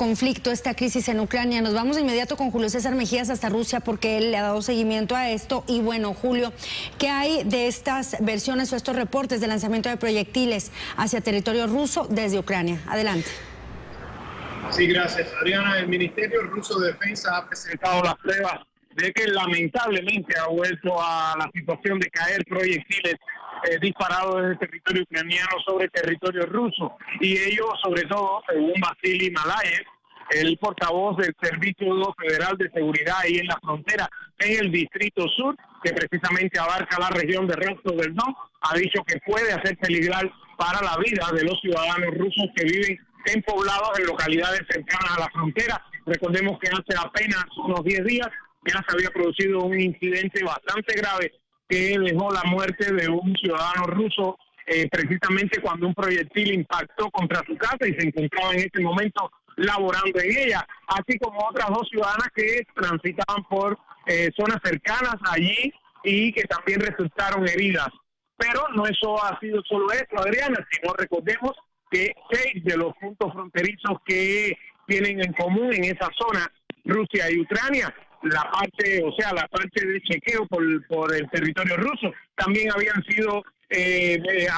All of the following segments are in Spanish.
conflicto, esta crisis en Ucrania. Nos vamos de inmediato con Julio César Mejías hasta Rusia porque él le ha dado seguimiento a esto. Y bueno, Julio, ¿qué hay de estas versiones o estos reportes de lanzamiento de proyectiles hacia territorio ruso desde Ucrania? Adelante. Sí, gracias, Adriana. El Ministerio Ruso de Defensa ha presentado las pruebas de que lamentablemente ha vuelto a la situación de caer proyectiles disparados desde el territorio ucraniano sobre territorio ruso. Y ello, sobre todo, según Vasily Malayev, el portavoz del Servicio Federal de Seguridad ahí en la frontera, en el Distrito Sur, que precisamente abarca la región de Rostov del Don, ha dicho que puede hacer peligrar para la vida de los ciudadanos rusos que viven en poblados en localidades cercanas a la frontera. Recordemos que hace apenas unos 10 días ya se había producido un incidente bastante grave que dejó la muerte de un ciudadano ruso precisamente cuando un proyectil impactó contra su casa y se encontraba en este momento laborando en ella, así como otras dos ciudadanas que transitaban por zonas cercanas allí y que también resultaron heridas. Pero no eso ha sido solo esto, Adriana, sino recordemos que 6 de los puntos fronterizos que tienen en común en esa zona, Rusia y Ucrania, la parte de chequeo por el territorio ruso, también habían sido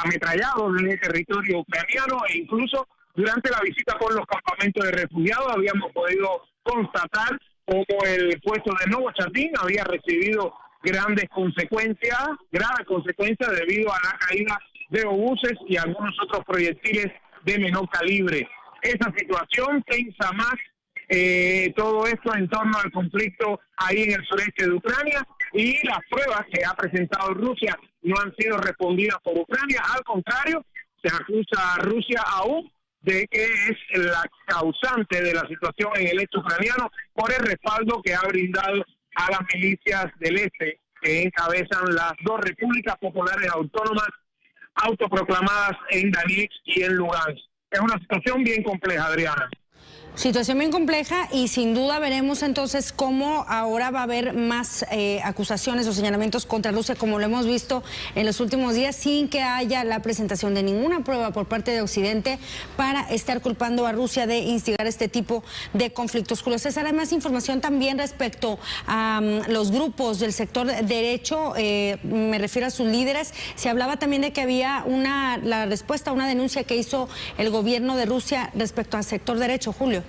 ametrallados en el territorio ucraniano, e incluso durante la visita por los campamentos de refugiados habíamos podido constatar cómo el puesto de Novochatin había recibido graves consecuencias debido a la caída de obuses y algunos otros proyectiles de menor calibre. Esa situación tensa más todo esto en torno al conflicto ahí en el sureste de Ucrania, y las pruebas que ha presentado Rusia no han sido respondidas por Ucrania. Al contrario, se acusa a Rusia aún de que es la causante de la situación en el este ucraniano por el respaldo que ha brindado a las milicias del este que encabezan las dos repúblicas populares autónomas autoproclamadas en Donetsk y en Lugansk. Es una situación bien compleja, Adriana. Situación bien compleja, y sin duda veremos entonces cómo ahora va a haber más acusaciones o señalamientos contra Rusia, como lo hemos visto en los últimos días, sin que haya la presentación de ninguna prueba por parte de Occidente para estar culpando a Rusia de instigar este tipo de conflictos. Julio César, hay más información también respecto a los grupos del sector derecho, me refiero a sus líderes. Se hablaba también de que había la respuesta a una denuncia que hizo el gobierno de Rusia respecto al sector derecho, Julio.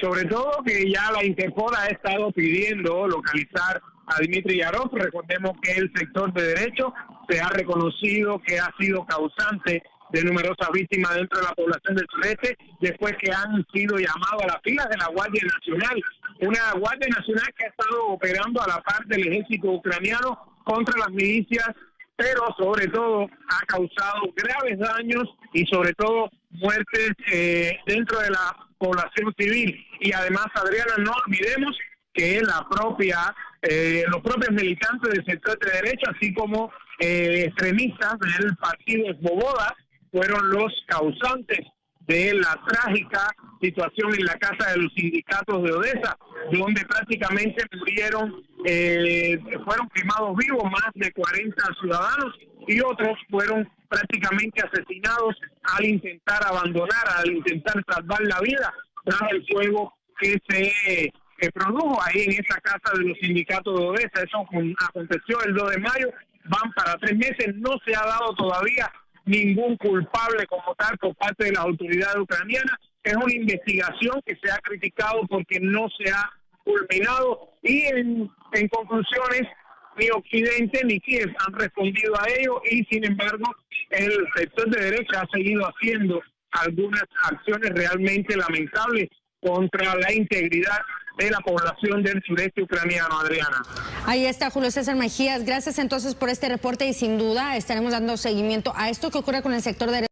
Sobre todo que ya la Interpol ha estado pidiendo localizar a Dmitry Yarov. Recordemos que el sector de derecho se ha reconocido que ha sido causante de numerosas víctimas dentro de la población del sureste, después que han sido llamados a las filas de la Guardia Nacional, una Guardia Nacional que ha estado operando a la par del ejército ucraniano contra las milicias, pero sobre todo ha causado graves daños y sobre todo muertes dentro de la población civil. Y además, Adriana, no olvidemos que los propios militantes del sector de derecha, así como extremistas del partido Svoboda, fueron los causantes de la trágica situación en la casa de los sindicatos de Odessa, donde prácticamente fueron quemados vivos más de 40 ciudadanos, y otros fueron prácticamente asesinados al intentar salvar la vida tras el fuego que se produjo ahí en esa casa de los sindicatos de Odessa. Eso aconteció el 2 de mayo, van para 3 meses, no se ha dado todavía ningún culpable como tal por parte de las autoridades ucranianas. Es una investigación que se ha criticado porque no se ha culminado, y en conclusiones, ni Occidente ni Kiev han respondido a ello, y sin embargo el sector de derecha ha seguido haciendo algunas acciones realmente lamentables contra la integridad de la población del sureste ucraniano, Adriana. Ahí está Julio César Mejías. Gracias entonces por este reporte, y sin duda estaremos dando seguimiento a esto que ocurre con el sector derecho.